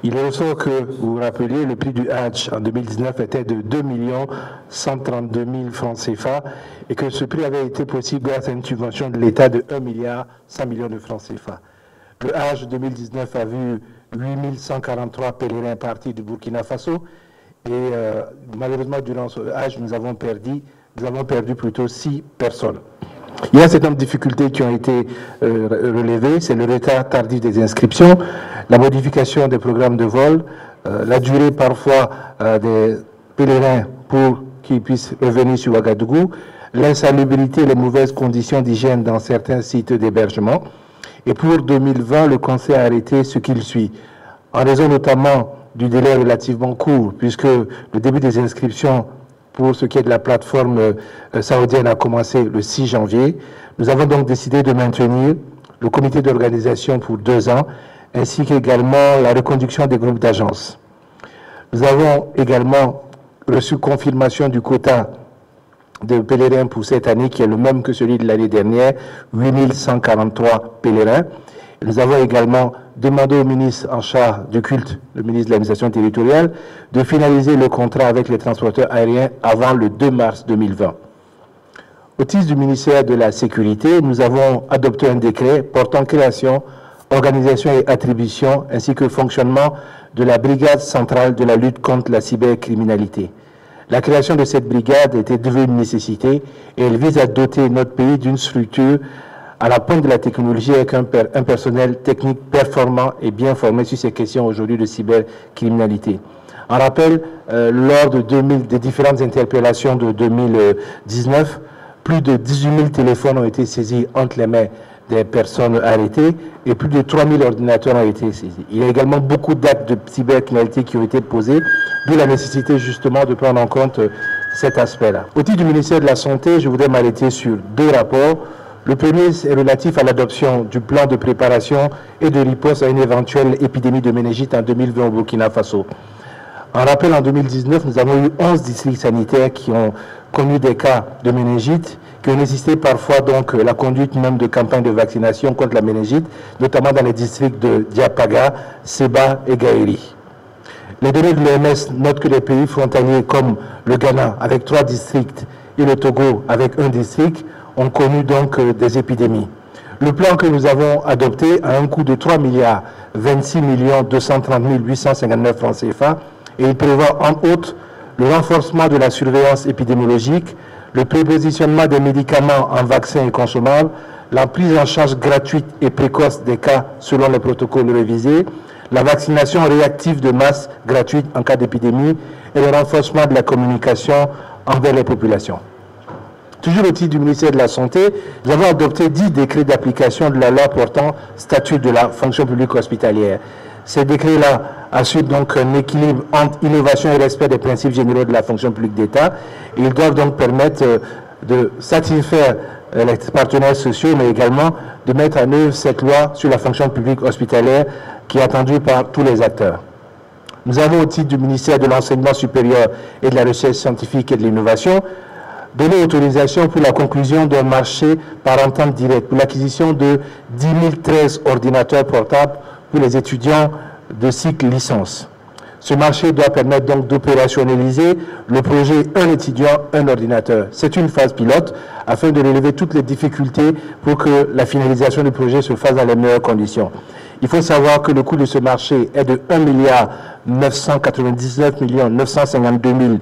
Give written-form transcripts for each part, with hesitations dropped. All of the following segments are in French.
Il est ressort que, vous vous rappelez, le prix du Hajj en 2019 était de 2 132 000 francs CFA et que ce prix avait été possible grâce à une subvention de l'État de 1 milliard 100 millions de francs CFA. Le Hajj 2019 a vu 8 143 pèlerins partis du Burkina Faso et malheureusement durant ce Hajj nous avons perdu plutôt 6 personnes. Il y a un certain nombre de difficultés qui ont été relevées, c'est le retard tardif des inscriptions, la modification des programmes de vol, la durée parfois des pèlerins pour qu'ils puissent revenir sur Ouagadougou, l'insalubrité et les mauvaises conditions d'hygiène dans certains sites d'hébergement. Et pour 2020, le Conseil a arrêté ce qu'il suit, en raison notamment du délai relativement court, puisque le début des inscriptions pour ce qui est de la plateforme saoudienne a commencé le 6 janvier. Nous avons donc décidé de maintenir le comité d'organisation pour 2 ans, ainsi qu'également la reconduction des groupes d'agences. Nous avons également reçu confirmation du quota de pèlerins pour cette année, qui est le même que celui de l'année dernière, 8 143 pèlerins. Nous avons également demandé au ministre en charge du culte, le ministre de l'administration territoriale, de finaliser le contrat avec les transporteurs aériens avant le 2 mars 2020. Au titre du ministère de la Sécurité, nous avons adopté un décret portant création, organisation et attribution, ainsi que fonctionnement de la brigade centrale de la lutte contre la cybercriminalité. La création de cette brigade était devenue une nécessité et elle vise à doter notre pays d'une structure à la pointe de la technologie avec un personnel technique performant et bien formé sur ces questions aujourd'hui de cybercriminalité. En rappel, lors des différentes interpellations de 2019, plus de 18 000 téléphones ont été saisis entre les mains des personnes arrêtées et plus de 3 000 ordinateurs ont été saisis. Il y a également beaucoup d'actes de cybercriminalité qui ont été posés, d'où la nécessité justement de prendre en compte cet aspect-là. Au titre du ministère de la Santé, je voudrais m'arrêter sur 2 rapports. Le premier est relatif à l'adoption du plan de préparation et de riposte à une éventuelle épidémie de méningite en 2020 au Burkina Faso. En rappel, en 2019, nous avons eu 11 districts sanitaires qui ont connu des cas de méningite, qui ont nécessité parfois donc la conduite même de campagnes de vaccination contre la méningite, notamment dans les districts de Diapaga, Seba et Gaïri. Les données de l'OMS notent que les pays frontaliers comme le Ghana avec 3 districts et le Togo avec 1 district ont connu donc des épidémies. Le plan que nous avons adopté a un coût de 3 milliards 26 230 859 francs CFA et il prévoit en outre le renforcement de la surveillance épidémiologique, le prépositionnement des médicaments en vaccins et consommables, la prise en charge gratuite et précoce des cas selon les protocoles révisés, la vaccination réactive de masse gratuite en cas d'épidémie et le renforcement de la communication envers les populations. Toujours au titre du ministère de la Santé, nous avons adopté 10 décrets d'application de la loi portant statut de la fonction publique hospitalière. Ces décrets-là assurent donc un équilibre entre innovation et respect des principes généraux de la fonction publique d'État. Ils doivent donc permettre de satisfaire les partenaires sociaux, mais également de mettre en œuvre cette loi sur la fonction publique hospitalière qui est attendue par tous les acteurs. Nous avons au titre du ministère de l'Enseignement supérieur et de la Recherche scientifique et de l'Innovation donné autorisation pour la conclusion d'un marché par entente directe pour l'acquisition de 10 013 ordinateurs portables pour les étudiants de cycle licence. Ce marché doit permettre donc d'opérationnaliser le projet un étudiant, un ordinateur. C'est une phase pilote afin de relever toutes les difficultés pour que la finalisation du projet se fasse dans les meilleures conditions. Il faut savoir que le coût de ce marché est de 1 milliard 999 952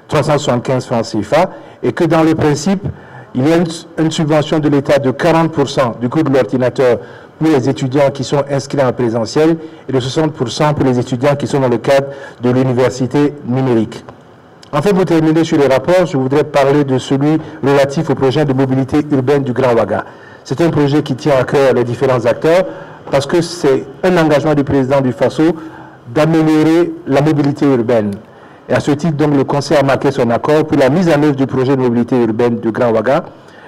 375 francs CFA et que dans le principe, il y a une subvention de l'État de 40% du coût de l'ordinateur pour les étudiants qui sont inscrits en présentiel et de 60% pour les étudiants qui sont dans le cadre de l'université numérique. Enfin, pour terminer sur les rapports, je voudrais parler de celui relatif au projet de mobilité urbaine du Grand Ouaga. C'est un projet qui tient à cœur les différents acteurs parce que c'est un engagement du président du Faso d'améliorer la mobilité urbaine. Et à ce titre, donc, le Conseil a marqué son accord pour la mise en œuvre du projet de mobilité urbaine du Grand Ouaga.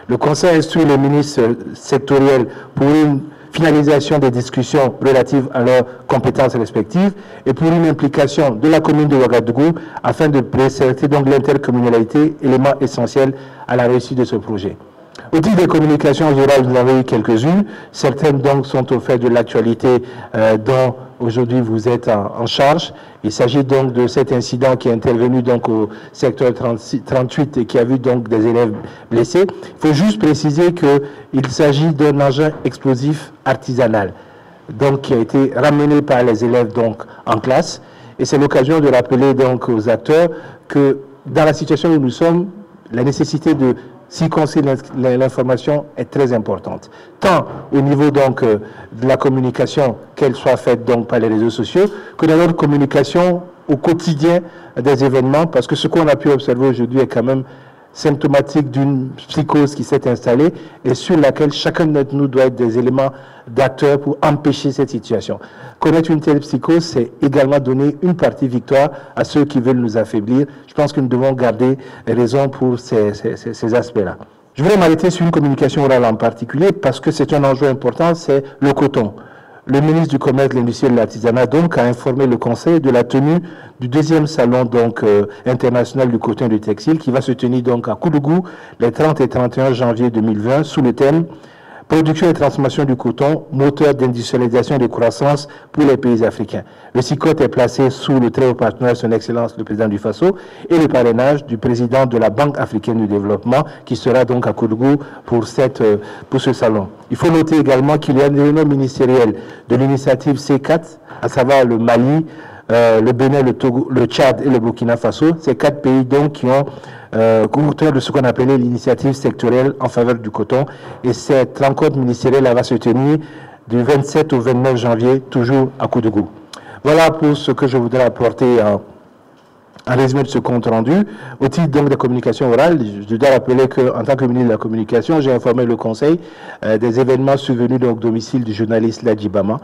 Le Conseil a instruit les ministres sectoriels pour une finalisation des discussions relatives à leurs compétences respectives et pour une implication de la commune de Ouagadougou afin de préserver donc l'intercommunalité, élément essentiel à la réussite de ce projet. Au titre des communications générales, vous en avez eu quelques-unes. Certaines donc sont au fait de l'actualité dont aujourd'hui vous êtes en charge. Il s'agit donc de cet incident qui est intervenu donc au secteur 38 et qui a vu donc des élèves blessés. Il faut juste préciser qu'il s'agit d'un engin explosif artisanal, donc qui a été ramené par les élèves donc en classe. Et c'est l'occasion de rappeler donc aux acteurs que dans la situation où nous sommes, la nécessité de circonscrire l'information est très importante, tant au niveau donc de la communication, qu'elle soit faite donc par les réseaux sociaux, que dans notre communication au quotidien des événements, parce que ce qu'on a pu observer aujourd'hui est quand même symptomatique d'une psychose qui s'est installée et sur laquelle chacun d'entre nous doit être des éléments d'acteurs pour empêcher cette situation. Connaître une telle psychose, c'est également donner une partie victoire à ceux qui veulent nous affaiblir. Je pense que nous devons garder raison pour ces aspects-là. Je voudrais m'arrêter sur une communication orale en particulier parce que c'est un enjeu important, c'est le coton. Le ministre du Commerce, de l'Industrie et de l'Artisanat donc a informé le Conseil de la tenue du deuxième salon donc international du coton et du textile qui va se tenir donc à Koudougou les 30 et 31 janvier 2020 sous le thème Production et transformation du coton, moteur d'industrialisation et de croissance pour les pays africains. Le CICOT est placé sous le très haut partenaire, son Excellence le président du Faso, et le parrainage du président de la Banque africaine du développement, qui sera donc à Koudougou pour ce salon. Il faut noter également qu'il y a une réunion ministérielle de l'initiative C4, à savoir le Mali, le Bénin, le Togo, le Tchad et le Burkina Faso. Ces 4 pays donc qui ont auteur de ce qu'on appelait l'initiative sectorielle en faveur du coton. Et cette rencontre ministérielle va se tenir du 27 au 29 janvier, toujours à Koudougou. Voilà pour ce que je voudrais apporter en résumé de ce compte rendu. Au titre donc de communication orale, je dois rappeler qu'en tant que ministre de la Communication, j'ai informé le Conseil des événements survenus au domicile du journaliste Ladji Bama.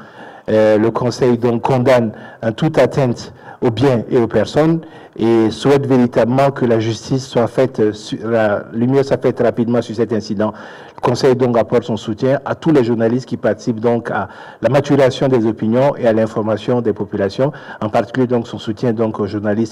Le Conseil donc condamne toute atteinte aux biens et aux personnes et souhaite véritablement que la justice soit faite, la lumière soit faite rapidement sur cet incident. Le Conseil donc apporte son soutien à tous les journalistes qui participent donc à la maturation des opinions et à l'information des populations, en particulier donc son soutien donc aux journalistes